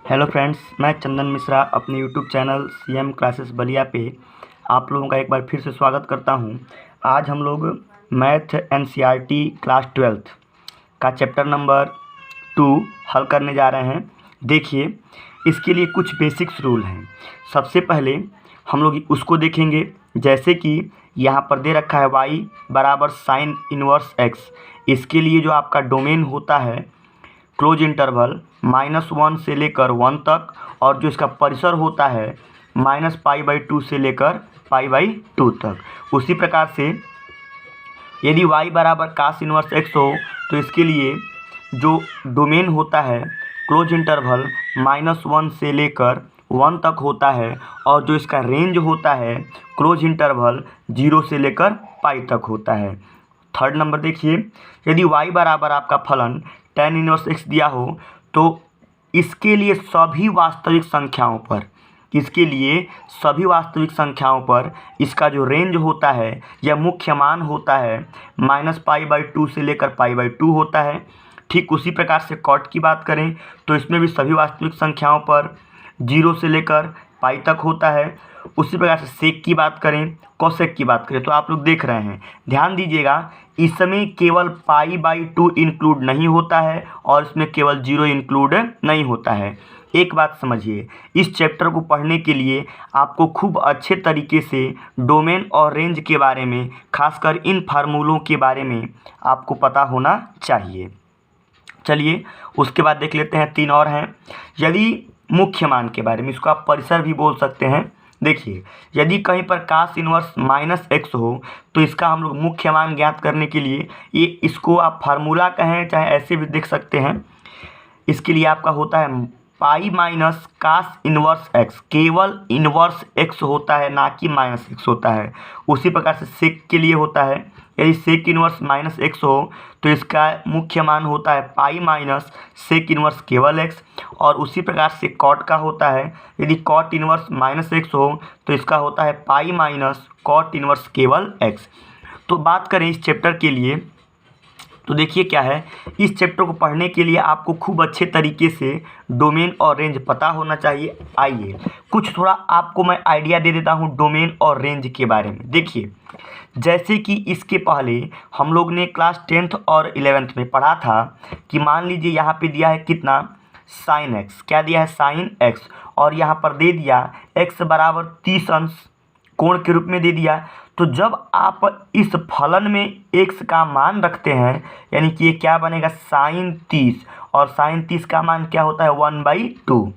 Hello friends, मैं चंदन मिश्रा अपने YouTube channel CM classes Ballia पे आप लोगों का एक बार फिर से स्वागत करता हूं। आज हम लोग मैथ एनसीईआरटी क्लास 12th का चैप्टर नंबर 2 हल करने जा रहे हैं। देखिए, इसके लिए कुछ बेसिक्स रूल हैं। सबसे पहले हम लोग उसको देखेंगे, जैसे कि यहाँ पर दे रखा है y बराबर साइन इनवर्स x। इसके लिए जो आपका डोमेन होता है क्लोज इंटरवल -1 से लेकर 1 तक, और जो इसका परिसर होता है -π/2 से लेकर π/2 तक। उसी प्रकार से यदि y बराबर कास इनवर्स x हो तो इसके लिए जो डोमेन होता है क्लोज इंटरवल -1 से लेकर 1 तक होता है, और जो इसका रेंज होता है क्लोज इंटरवल 0 से लेकर π तक होता है। थर्ड नंबर देखिए, यदि y बराबर आपका फलन tan इनवर्स x दिया हो तो इसके लिए सभी वास्तविक संख्याओं पर इसका जो रेंज होता है या मुख्य मान होता है -π/2 से लेकर π/2 होता है। ठीक उसी प्रकार से कॉट की बात करें तो इसमें भी सभी वास्तविक संख्याओं पर 0 से लेकर π तक होता है। उसी प्रकार से सेक की बात करें, कोसेक की बात करें, तो आप लोग देख रहे हैं, ध्यान दीजिएगा, इसमें केवल π/2 इंक्लूड नहीं होता है और इसमें केवल 0 इंक्लूड नहीं होता है। एक बात समझिए, इस चैप्टर को पढ़ने के लिए आपको खूब अच्छे तरीके से डोमेन और रेंज के बारे में, खासकर इन फार्मूलों के बारे में आपको पता होना चाहिए। चलिए उसके बाद देख लेते हैं, 3 और हैं। यदि मुख्य मान के बारे में, इसको आप परिसर भी बोल सकते हैं। देखिए, यदि कहीं पर कास इनवर्स -x हो तो इसका हम लोग मुख्य मान ज्ञात करने के लिए, ये इसको आप फार्मूला कहें चाहे ऐसे भी देख सकते हैं, इसके लिए आपका होता है pi minus cos inverse x। केवल इनवर्स x होता है, ना कि -x होता है। उसी प्रकार से सेक के लिए होता है, यदि सेक इनवर्स -x हो तो इसका मुख्य मान होता है पाई माइनस सेक इनवर्स केवल x। और उसी प्रकार से कॉट का होता है, यदि कॉट इनवर्स -x हो तो इसका होता है पाई माइनस कॉट इनवर्स केवल x। तो बात करें इस चैप्टर के लिए, तो देखिए क्या है, इस चैप्टर को पढ़ने के लिए आपको खूब अच्छे तरीके से डोमेन और रेंज पता होना चाहिए। आइए कुछ थोड़ा आपको मैं आइडिया दे देता हूँ डोमेन और रेंज के बारे में। देखिए, जैसे कि इसके पहले हम लोग ने क्लास 10th और 11th में पढ़ा था कि मान लीजिए यहाँ पे दिया है कितना, साइन x। क्या दिया है? Sine x। और यहाँ पर दे दिया x बराबर 30 अंश कोण के रूप में दे दिया। तो जब आप इस फलन में x का मान रखते हैं, यानी कि ये क्या बनेगा, साइन 30, और साइन 30 का मान क्या होता है, 1/2।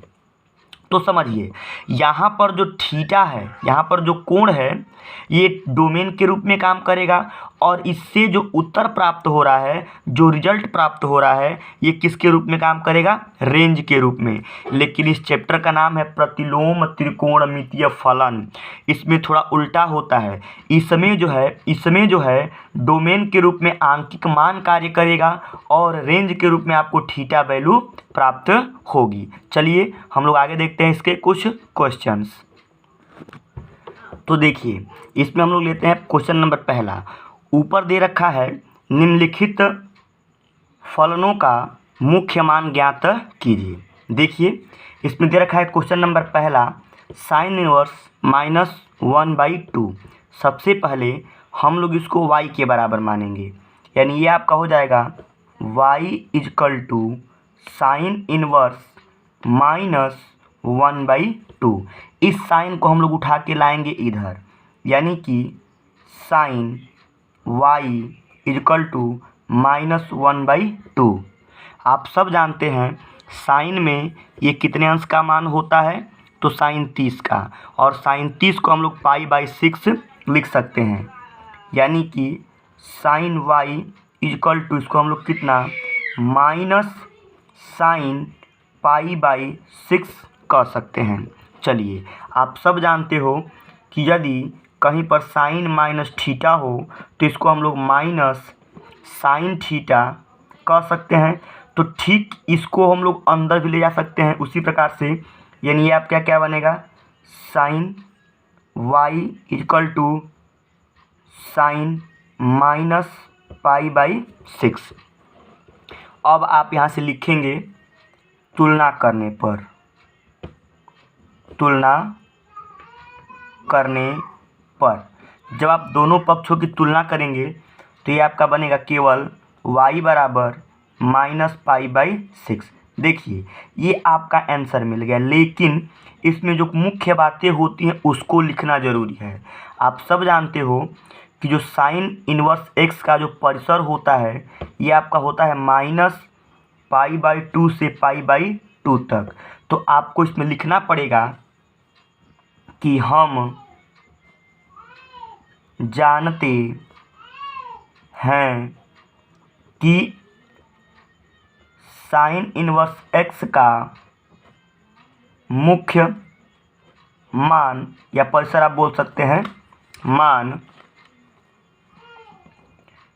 तो समझिए, यहाँ पर जो थीटा है, यहाँ पर जो कोण है, ये डोमेन के रूप में काम करेगा, और इससे जो उत्तर प्राप्त हो रहा है, जो रिजल्ट प्राप्त हो रहा है, ये किसके रूप में काम करेगा, रेंज के रूप में। लेकिन इस चैप्टर का नाम है प्रतिलोम त्रिकोणमितीय फलन। इसमें थोड़ा उल्टा होता है, इसमें जो है डोमेन के रूप में आंकिक मान कार्य करेगा और रेंज के रूप में आपको थीटा वैल्यू प्राप्त होगी। चलिए हम लोग आगे देखते हैं इसके कुछ क्वेश्चंस। तो देखिए, इसमें हम लोग लेते हैं क्वेश्चन नंबर पहला। ऊपर दे रखा है निम्नलिखित फलनों का मुख्य मान ज्ञात कीजिए। देखिए, इसमें दे रखा है क्वेश्चन नंबर पहला, साइन इनवर्स -1/2। सबसे पहले हम लोग इसको y के बराबर मानेंगे, यानी ये आपका हो जाएगा y = साइन इनवर्स -1/2। इस साइन को हम लोग उठा के लाएंगे इधर, यानी कि साइन y = -1/2। आप सब जानते हैं साइन में ये कितने अंश का मान होता है, तो साइन 30 का, और साइन 30 को हम लोग π/6 लिख सकते हैं, यानी कि साइन y = इसको हम लोग कितना, माइनस साइन π/6 कह सकते हैं। चलिए, आप सब जानते हो कि यदि कहीं पर साइन माइनस थीटा हो तो इसको हम लोग माइनस साइन थीटा कह सकते हैं। तो ठीक इसको हम लोग अंदर भी ले जा सकते हैं उसी प्रकार से, यानी ये आप क्या बनेगा, साइन y = साइन -π/6। अब आप यहाँ से लिखेंगे तुलना करने पर, तुलना करने पर, जब आप दोनों पक्षों की तुलना करेंगे तो ये आपका बनेगा केवल y बराबर -π/6। देखिए ये आपका आंसर मिल गया, लेकिन इसमें जो मुख्य बातें होती हैं उसको लिखना ज़रूरी है। आप सब जानते हो कि जो साइन इनवर्स x का जो परिसर होता है ये आपका होता है -π/2 से π/2 तक। तो आपको इसमें लिखना पड़ेगा कि हम जानते हैं कि साइन इनवर्स x का मुख्य मान या परिसर आप बोल सकते हैं मान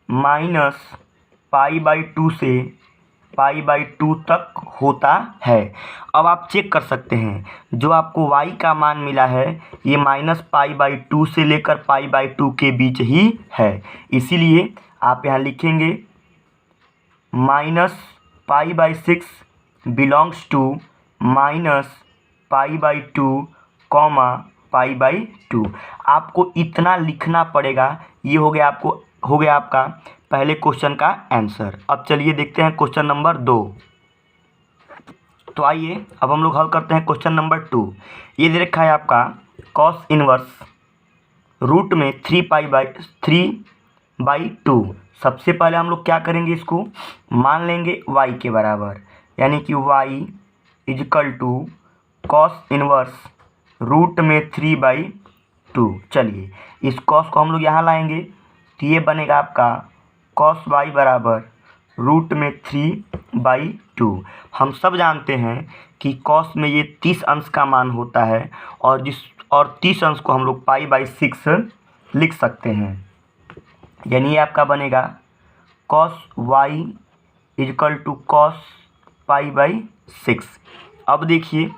-π/2 से π/2 तक होता है। अब आप चेक कर सकते हैं जो आपको y का मान मिला है ये -π/2 से लेकर π/2 के बीच ही है, इसीलिए आप यहाँ लिखेंगे -π/6 बिलोंग्स टू -π/2, π/2। आपको इतना लिखना पड़ेगा। ये हो गया आपका पहले क्वेश्चन का आंसर। अब चलिए देखते हैं क्वेश्चन नंबर 2। तो आइए अब हम लोग हल करते हैं क्वेश्चन नंबर 2। ये दे रखा है आपका कॉस इनवर्स रूट में 3/2। सबसे पहले हम लोग क्या करेंगे, इसको मान लेंगे y के बराबर, यानी कि y equal to cos inverse root में 3/2। चलिए इस कॉस को हम लोग यहाँ लाएंगे तो ये बनेगा आपका कॉस y बराबर रूट में 3/2। हम सब जानते हैं कि कॉस में ये 30 अंश का मान होता है और 30 अंश को हम लोग π/6 लिख सकते हैं, यानी ये आपका बनेगा cos y equal to cos π/6। अब देखिए,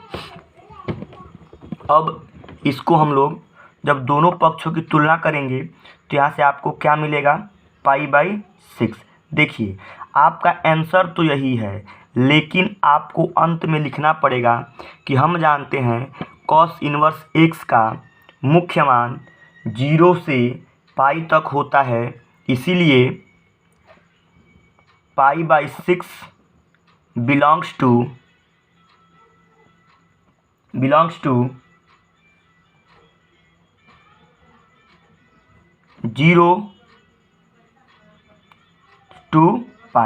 अब इसको हम लोग जब दोनों पक्षों की तुलना करेंगे तो यहाँ से आपको क्या मिलेगा, π/6। देखिए आपका आंसर तो यही है, लेकिन आपको अंत में लिखना पड़ेगा कि हम जानते हैं कॉस इनवर्स x का मुख्य मान 0 से पाई तक होता है, इसीलिए π/6 बिलोंग्स टू 0 to π।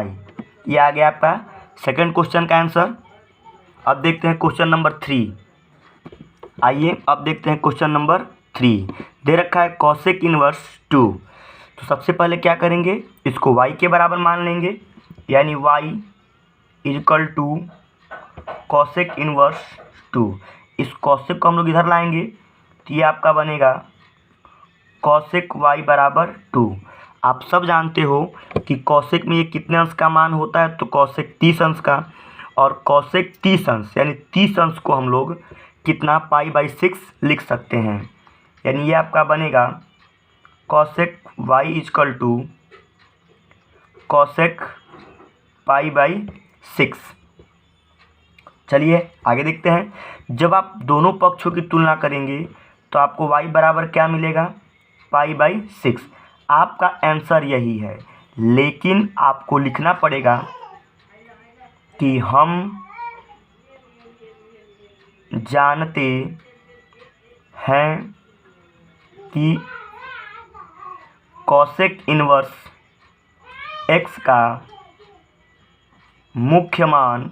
ये आ गया आपका सेकंड क्वेश्चन का आंसर। अब देखते हैं क्वेश्चन नंबर 3। आइए अब देखते हैं क्वेश्चन नंबर 3। दे रखा है कॉसेक इनवर्स 2। तो सबसे पहले क्या करेंगे, इसको y के बराबर मान लेंगे, यानी y equal to cosec inverse 2। इस कॉसेक को हम लोग इधर लाएंगे तो ये आपका बनेगा कॉसेक y बराबर 2। आप सब जानते हो कि कॉसेक में ये कितने अंश का मान होता है, तो कॉसेक 30 अंश का, और कॉसेक 30 अंश यानी 30 अंश को हम लोग कितना π/6 लिख सकते हैं, यानी ये आपका बनेगा cosec y equal to cosec π/6। चलिए आगे देखते हैं। जब आप दोनों पक्षों की तुलना करेंगे तो आपको y बराबर क्या मिलेगा, π/6। आपका आंसर यही है, लेकिन आपको लिखना पड़ेगा कि हम जानते हैं कि कॉसेक इनवर्स x का मुख्य मान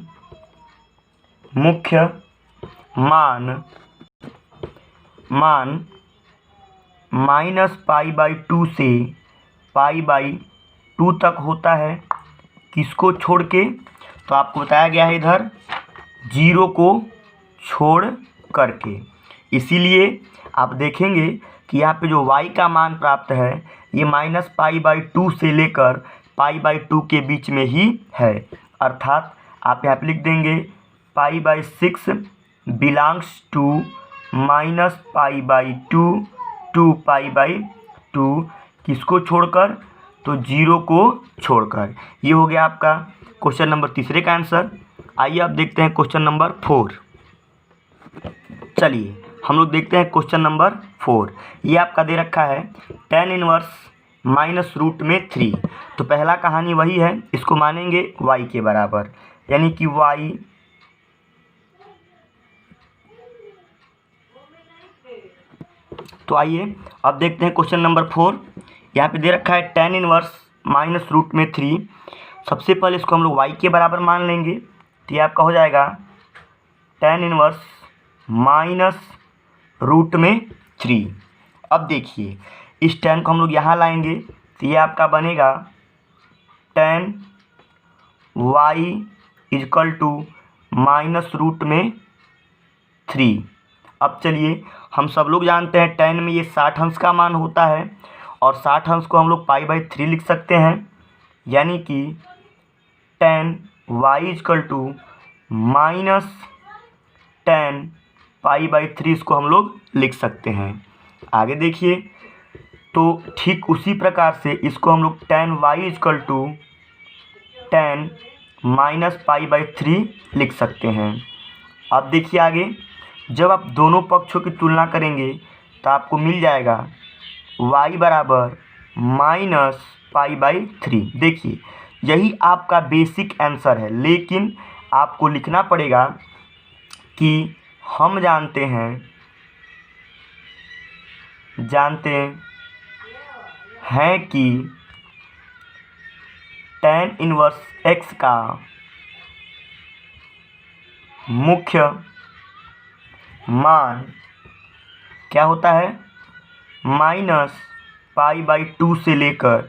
-π/2 से π/2 तक होता है। किसको छोड़ के, तो आपको बताया गया है इधर 0 को छोड़ करके। इसीलिए आप देखेंगे कि यहाँ पे जो y का मान प्राप्त है ये -π/2 से लेकर π/2 के बीच में ही है, अर्थात आप यहाँ पे लिख देंगे π/6 बिलोंग्स टू -π/2 टू π/2। किसको छोड़कर, तो 0 को छोड़कर। ये हो गया आपका क्वेश्चन नंबर 3 का आंसर। आइए अब देखते हैं क्वेश्चन नंबर 4। चलिए हम लोग देखते हैं क्वेश्चन नंबर 4। ये आपका दे रखा है tan इनवर्स माइनस रूट में 3। तो पहला कहानी वही है, इसको मानेंगे y के बराबर, यानी कि y तो आइए अब देखते हैं क्वेश्चन नंबर 4। यहाँ पे दे रखा है tan इनवर्स माइनस रूट में 3। सबसे पहले इसको हम लोग y के बराबर मान लेंगे, तो ये आपका हो जाएगा tan इनवर्स माइनस रूट में 3। अब देखिए इस tan को हम लोग यहाँ लाएंगे, तो ये आपका बनेगा tan y equal to minus root में 3। अब चलिए हम सब लोग जानते हैं tan में ये 60 अंश का मान होता है, और 60 अंश को हम लोग π/3 लिख सकते हैं, यानी कि tan y equal to minus tan π/3 इसको हम लोग लिख सकते हैं। आगे देखिए, तो ठीक उसी प्रकार से इसको हम लोग tan y equal to tan minus π/3 लिख सकते हैं। अब देखिए आगे, जब आप दोनों पक्षों की तुलना करेंगे तो आपको मिल जाएगा y बराबर माइनस π/3। देखिए यही आपका बेसिक आंसर है, लेकिन आपको लिखना पड़ेगा कि हम जानते हैं कि tan इनवर्स x का मुख्य मान क्या होता है, माइनस π/2 से लेकर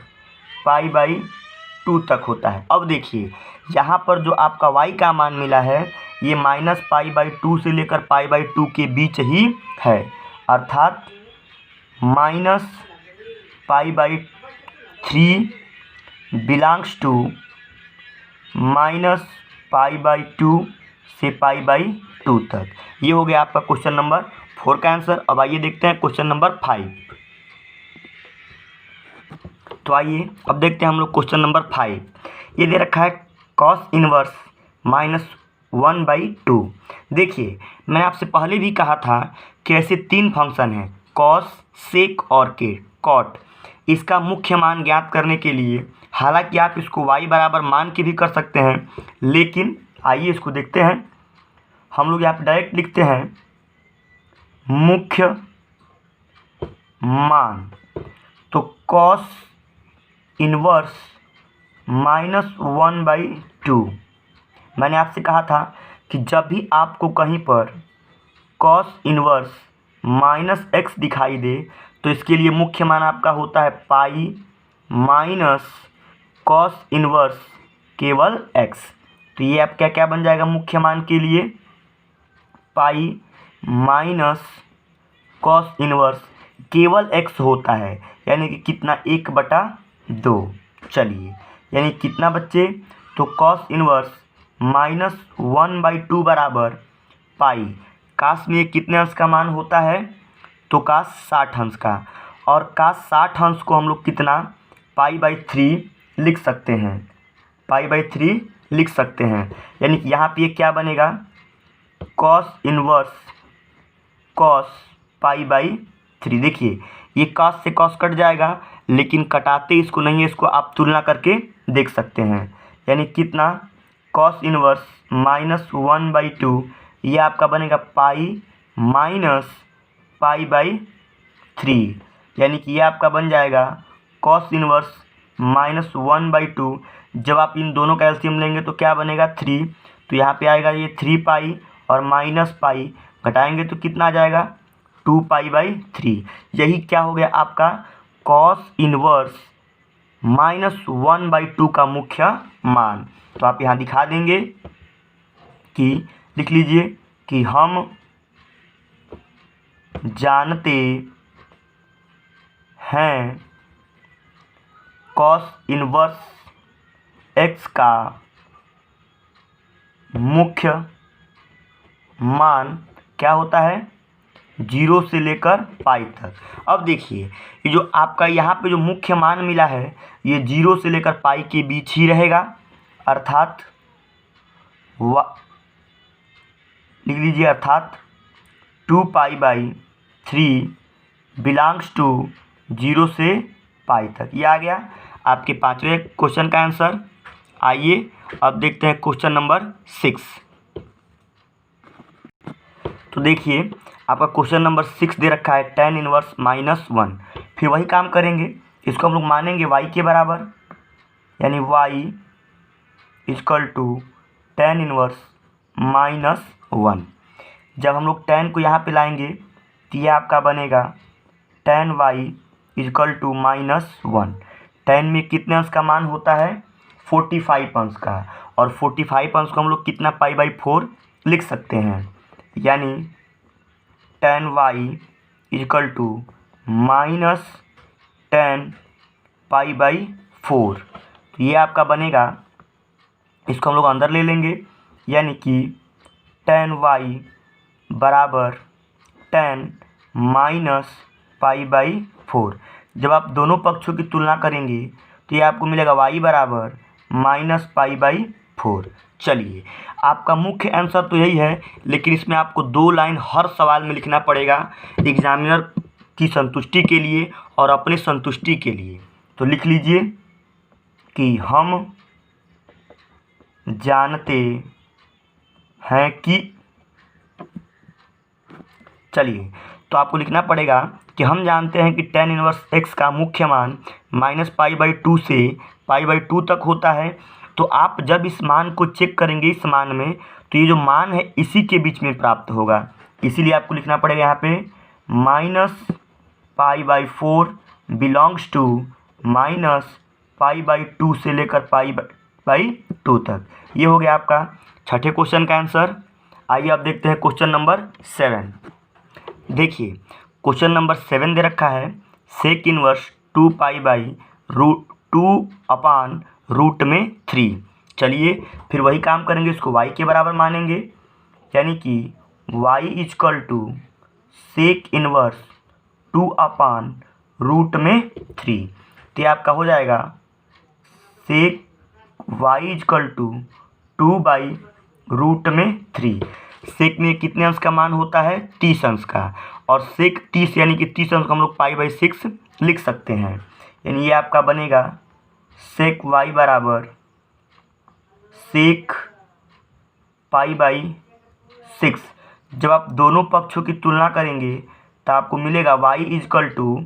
π/2 तक होता है। अब देखिए यहाँ पर जो आपका y का मान मिला है ये माइनस π/2 से लेकर π/2 के बीच ही है, अर्थात माइनस π/3 बिलोंग्स टू माइनस π/2 से π/2 तक। ये हो गया आपका क्वेश्चन नंबर 4 का आंसर। अब आइए देखते हैं क्वेश्चन नंबर 5। तो आइए अब देखते हैं हम लोग क्वेश्चन नंबर 5। ये दे रखा है cos इनवर्स माइनस 1/2। देखिए मैंने आपसे पहले भी कहा था कि ऐसे 3 फंक्शन हैं, cos, sec और cot। इसका मुख्य मान ज्ञात करने के लिए हालांकि आप इसको y बराबर मान के भी कर सकते हैं, लेकिन आइए इसको देखते हैं। हम लोग यहाँ पे डायरेक्ट लिखते हैं मुख्य मान। तो cos इनवर्स माइनस 1/2। मैंने आपसे कहा था कि जब भी आपको कहीं पर cos इनवर्स माइनस x दिखाई दे तो इसके लिए मुख्य मान आपका होता है पाई माइनस cos इनवर्स केवल x। तो ये आपका क्या बन जाएगा मुख्य मान के लिए, पाई माइनस cos इनवर्स केवल x होता है, यानी कि कितना 1/2। चलिए यानी कितना बच्चे, तो cos इनवर्स माइनस 1/2 बराबर पाई। काश में कितने अंश का मान होता है, तो काश 60 अंश का, और काश 60 अंश को हम लोग कितना π/3 लिख सकते हैं, π/3 लिख सकते हैं। यानी कि यहाँ पे ये क्या बनेगा, cos इनवर्स cos π/3। देखिए ये cos से cos कट जाएगा, लेकिन कटाते इसको नहीं है, इसको आप तुलना करके देख सकते हैं। यानी कितना, cos इनवर्स माइनस 1/2, ये आपका बनेगा पाई माइनस π/3। यानी कि ये आपका बन जाएगा cos इनवर्स माइनस 1/2। जब आप इन दोनों का एलसीएम लेंगे तो क्या बनेगा 3। तो यहाँ पे आएगा ये 3 पाई और माइनस पाई, घटाएंगे तो कितना आ जाएगा 2 π/3। यही क्या हो गया आपका cos इनवर्स माइनस 1/2 का मुख्य मान। तो आप यहाँ दिखा देंगे कि लिख लीजिए कि हम जानते हैं cos इनवर्स x का मुख्य मान क्या होता है, 0 से लेकर पाई तक। अब देखिए ये जो आपका यहाँ पे जो मुख्य मान मिला है ये 0 से लेकर पाई के बीच ही रहेगा, अर्थात लिख लीजिए, अर्थात 2π/3 बिलोंग्स टू 0 से पाई तक। ये आ गया आपके पाँचवें क्वेश्चन का आंसर। आइए अब देखते हैं क्वेश्चन नंबर 6। तो देखिए आपका क्वेश्चन नंबर 6 दे रखा है tan इनवर्स -1। फिर वही काम करेंगे, इसको हम लोग मानेंगे y के बराबर, यानी y equal to tan inverse -1। जब हम लोग tan को यहाँ पे लाएंगे तो ये आपका बनेगा tan y equal to -1। tan में कितने अंश का मान होता है? 45 अंश का। और 45 अंश को हम लोग कितना π/4 लिख सकते हैं, यानी tan y equal to -tan π/4। तो ये आपका बनेगा, इसको हम लोग अंदर ले लेंगे, यानी कि tan y बराबर tan -π/4। जब आप दोनों पक्षों की तुलना करेंगे तो ये आपको मिलेगा y बराबर -π/4। चलिए आपका मुख्य आंसर तो यही है, लेकिन इसमें आपको 2 लाइन हर सवाल में लिखना पड़ेगा एग्जामिनर की संतुष्टि के लिए और अपनी संतुष्टि के लिए। तो लिख लीजिए कि हम जानते हैं कि, चलिए तो आपको लिखना पड़ेगा कि हम जानते हैं कि tan इनवर्स x का मुख्य मान -π/2 से π/2 तक होता है। तो आप जब इस मान को चेक करेंगे इस मान में, तो ये जो मान है इसी के बीच में प्राप्त होगा। इसीलिए आपको लिखना पड़ेगा यहाँ पे -π/4 बिलोंग्स टू -π/2 से लेकर π/2 तक। ये हो गया आपका छठे क्वेश्चन का आंसर। आइए अब देखते हैं क्वेश्चन नंबर 7। देखिए क्वेश्चन नंबर 7 दे रखा है sec इनवर्स 2π/2/√3। चलिए फिर वही काम करेंगे, इसको y के बराबर मानेंगे, यानी कि y equal to sec inverse 2/√3। तो ये आपका हो जाएगा sec y equal to 2/√3। Sec में कितने अंश का मान होता है? 30 अंश का। और सेक 30 यानी कि 30 अंश को हम लोग π/6 लिख सकते हैं, यानी ये आपका बनेगा सेक y बराबर सेक π/6। जब आप दोनों पक्षों की तुलना करेंगे तो आपको मिलेगा y इक्वल टू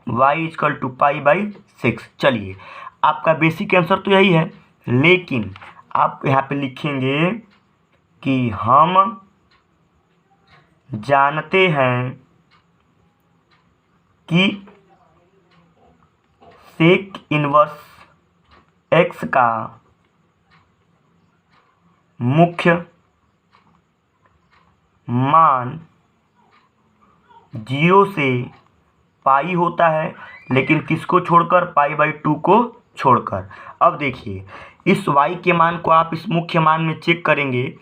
π/6। चलिए आपका बेसिक आंसर तो यही है, लेकिन आप यहाँ पे लिखेंगे कि हम जानते हैं कि सेक इनवर्स x का मुख्य मान 0 से पाई होता है, लेकिन किसको छोड़कर? π/2 को छोड़कर। अब देखिए इस y के मान को आप इस मुख्य मान में चेक करेंगे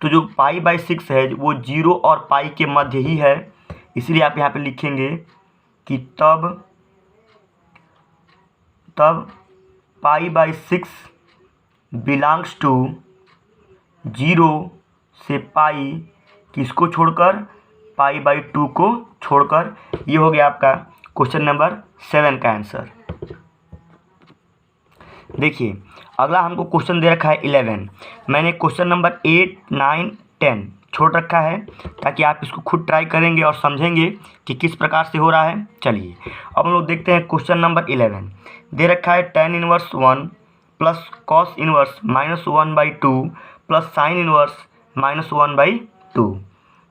तो जो π/6 है वो 0 और पाई के मध्य ही है। इसलिए आप यहाँ पे लिखेंगे कि तब π/6 बिलोंग्स टू 0 से पाई, किसको छोड़कर? π/2 को छोड़कर। ये हो गया आपका क्वेश्चन नंबर 7 का आंसर। देखिए अगला हमको क्वेश्चन दे रखा है 11। मैंने क्वेश्चन नंबर 8, 9, 10 छोड़ रखा है ताकि आप इसको खुद ट्राई करेंगे और समझेंगे कि किस प्रकार से हो रहा है। चलिए अब हम लोग देखते हैं क्वेश्चन नंबर 11। दे रखा है tan inverse 1 plus cos inverse -1/2 plus sine inverse -1/2।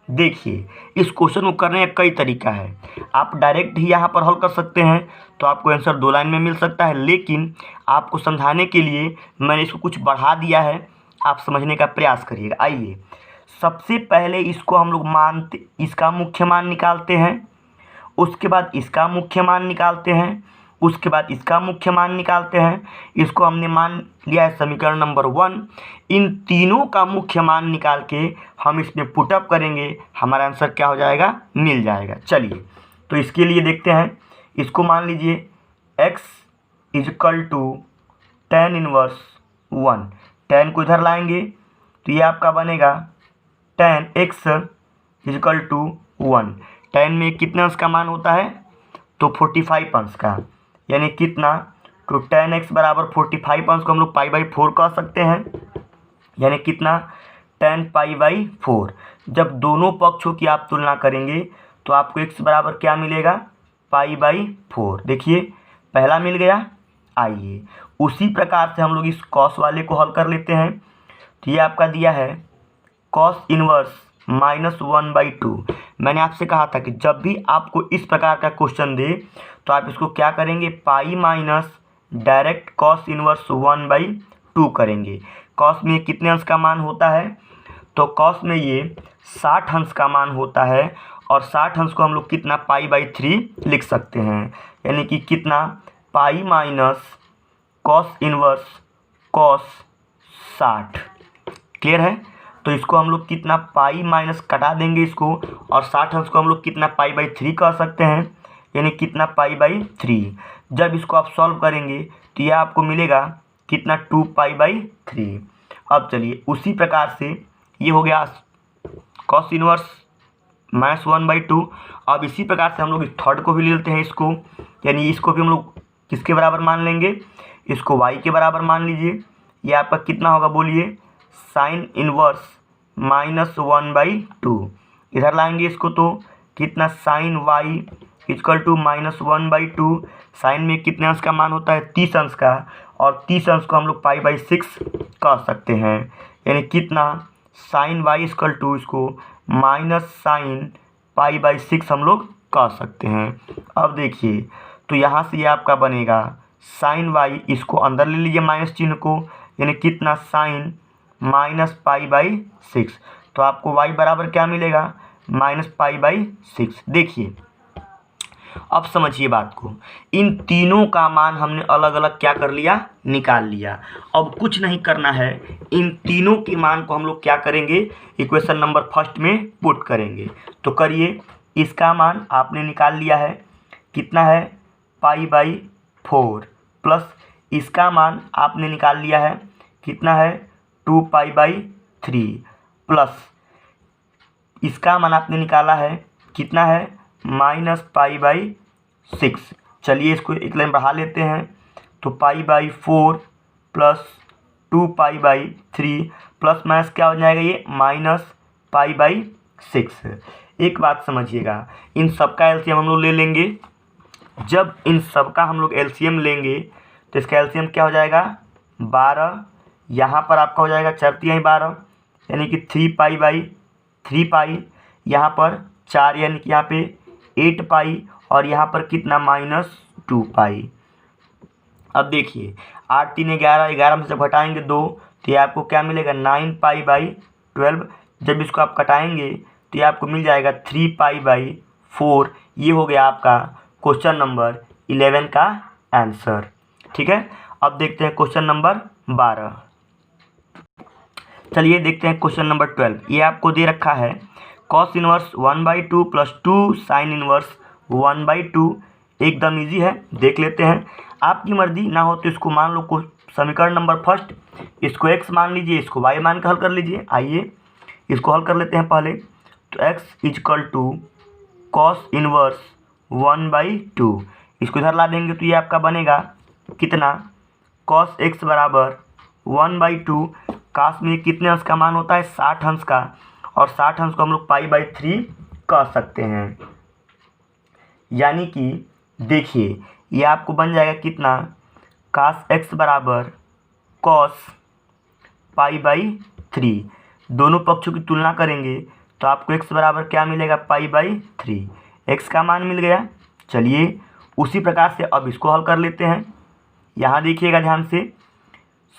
देखिए इस क्वेश्चन को करने का कई तरीका है, आप डायरेक्ट ही यहाँ पर हल कर सकते हैं तो आपको आंसर 2 लाइन में मिल सकता है, लेकिन आपको समझाने के लिए मैंने इसको कुछ बढ़ा दिया है, आप समझने का प्रयास करिएगा। आइए सबसे पहले इसको हम लोग इसका मुख्य मान निकालते हैं, उसके बाद इसका मुख्य मान निकालते हैं, उसके बाद इसका मुख्य मान निकालते हैं। इसको हमने मान लिया है समीकरण नंबर 1। इन तीनों का मुख्य मान निकाल के हम इसमें पुटअप करेंगे, हमारा आंसर क्या हो जाएगा? मिल जाएगा। चलिए तो इसके लिए देखते हैं, इसको मान लीजिए x equal to tan inverse 1। tan को इधर लाएंगे तो ये आपका बनेगा tan x इजकल टू 1। 10 में कितने अंश का मान होता है, तो 45 अंश का, यानी कितना, तो 10x बराबर 45 अंश को हम लोग π/4 कह सकते हैं, यानी कितना, 10 π/4। जब दोनों पक्षों की आप तुलना करेंगे तो आपको x बराबर क्या मिलेगा, π/4। देखिए पहला मिल गया। आइए उसी प्रकार से हम लोग इस कॉस वाले को हल कर लेते हैं। तो ये आपका दिया है कॉस इनवर्स -1/2। मैंने आपसे कहा था कि जब भी आपको इस प्रकार का क्वेश्चन दे तो आप इसको क्या करेंगे, pi minus direct cos inverse 1/2 करेंगे। कॉस में कितने अंश का मान होता है, तो कॉस में ये 60 अंश का मान होता है, और 60 अंश को हम लोग कितना, π/3 लिख सकते हैं, यानी कि कितना, pi minus cos inverse cos 60। Clear है। तो इसको हम लोग कितना, पाई माइनस कटा देंगे इसको, और 60 अंश को हम लोग कितना, π/3 कह सकते हैं, यानी कितना, π/3। जब इसको आप सॉल्व करेंगे तो यह आपको मिलेगा कितना, 2π/3। अब चलिए उसी प्रकार से ये हो गया कॉस इनवर्स -1/2। अब इसी प्रकार से हम लोग इस थर्ड को भी ले लेते हैं इसको, यानी इसको भी हम लोग किसके बराबर मान लेंगे, इसको y के बराबर मान लीजिए। ये आपका कितना होगा, बोलिए, साइन इनवर्स -1/2। इधर लाएंगे इसको तो कितना, sine y equal to -1/2। Sine में कितने अंश का मान होता है, 30 अंश का, और 30 अंश को हम लोग π/6 कह सकते हैं, यानी कितना, साइन y इक्वल टू इसको माइनस साइन π/6 हम लोग कह सकते हैं। अब देखिए तो यहाँ से ये आपका बनेगा साइन y, इसको अंदर ले लीजिए माइनस चिन्ह को, यानी कितना, साइन -π/6। तो आपको y बराबर क्या मिलेगा, -π/6। देखिए अब समझिए बात को, इन तीनों का मान हमने अलग अलग क्या कर लिया, निकाल लिया। अब कुछ नहीं करना है, इन तीनों के मान को हम लोग क्या करेंगे, इक्वेशन नंबर फर्स्ट में पुट करेंगे। तो करिए, इसका मान आपने निकाल लिया है, कितना है, π/4, प्लस इसका मान आपने निकाल लिया है, कितना है, 2π/3, प्लस इसका मान आपने निकाला है, कितना है, -π/6। चलिए इसको एक लाइन बढ़ा लेते हैं, तो π/4 प्लस 2π/3 प्लस माइनस क्या हो जाएगा, ये -π/6। एक बात समझिएगा, इन सबका एलसीएम हम लोग ले लेंगे। जब इन सबका हम लोग एलसीएम लेंगे तो इसका एलसीएम क्या हो जाएगा, 12। यहाँ पर आपका हो जाएगा 4×3=12, यानी कि 3π/3π, यहाँ पर 4, यानी कि यहाँ पे 8π, और यहाँ पर कितना, -2π। अब देखिए 8 3 11, 11 में से जब घटाएंगे 2 तो ये आपको क्या मिलेगा, 9π/12। जब इसको आप कटाएंगे तो ये आपको मिल जाएगा 3π/4। ये हो गया आपका क्वेश्चन नंबर 11 का आंसर। ठीक है। अब देखते हैं क्वेश्चन नंबर 12। चलिए देखते हैं क्वेश्चन नंबर 12। ये आपको दे रखा है cos inverse 1/2 plus 2 sine inverse 1/2। एकदम इजी है, देख लेते हैं। आपकी मर्जी ना हो तो इसको मान लो समीकरण नंबर फर्स्ट, इसको x मान लीजिए, इसको y मान के हल कर लीजिए। आइए इसको हल कर लेते हैं पहले। तो x equal to cos inverse 1/2, इसको इधर ला देंगे तो ये आपका बनेगा कितना, कॉस x बराबर 1/2। काश में कितने अंश का मान होता है, 60 अंश का, और 60 अंश को हम लोग π/3 कह सकते हैं। यानी कि देखिए ये आपको बन जाएगा कितना, काश x बराबर कॉस π/3। दोनों पक्षों की तुलना करेंगे तो आपको x बराबर क्या मिलेगा, π/3। x का मान मिल गया। चलिए उसी प्रकार से अब इसको हल कर लेते हैं। यहाँ देखिएगा ध्यान से,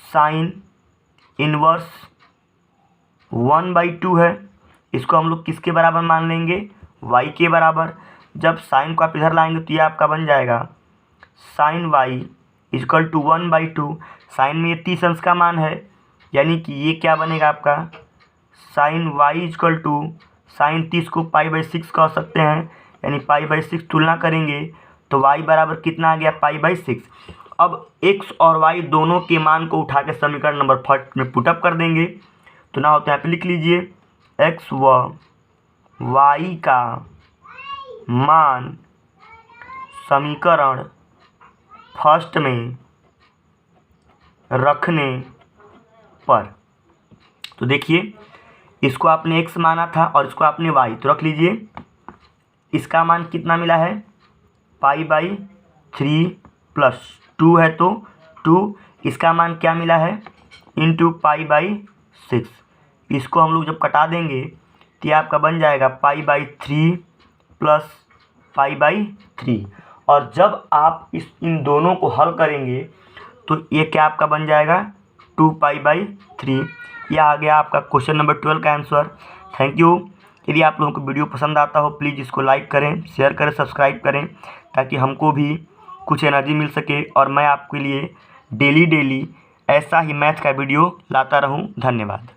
साइन इनवर्स 1/2 है, इसको हम लोग किसके बराबर मान लेंगे, y के बराबर। जब साइन को आप इधर लाएंगे तो ये आपका बन जाएगा sine y equal to 1/2। Sine में ये 30 अंश का मान है, यानी कि ये क्या बनेगा आपका, sine y equal to sine 30 को π/6 कह सकते हैं, यानी π/6 तुलना करेंगे तो y बराबर कितना आ गया, π/6। अब x और y दोनों के मान को उठा के समीकरण नंबर फर्स्ट में पुटअप कर देंगे। तो ना होता है यहाँ पे लिख लीजिए x व y का मान समीकरण फर्स्ट में रखने पर। तो देखिए, इसको आपने x माना था और इसको आपने y, तो रख लीजिए। इसका मान कितना मिला है, π/3 प्लस 2 है तो 2। इसका मान क्या मिला है, इंटू π/6। इसको हम लोग जब कटा देंगे तो ये आपका बन जाएगा π/3 प्लस π/3। और जब आप इन दोनों को हल करेंगे तो ये क्या आपका बन जाएगा, 2π/3। यह आ गया आपका क्वेश्चन नंबर 12 का आंसर। Thank you. यदि आप लोगों को वीडियो पसंद आता हो प्लीज़ इसको लाइक करें, शेयर करें, सब्सक्राइब करें, ताकि हमको भी कुछ एनर्जी मिल सके और मैं आपके लिए डेली ऐसा ही मैथ का वीडियो लाता रहूं। धन्यवाद।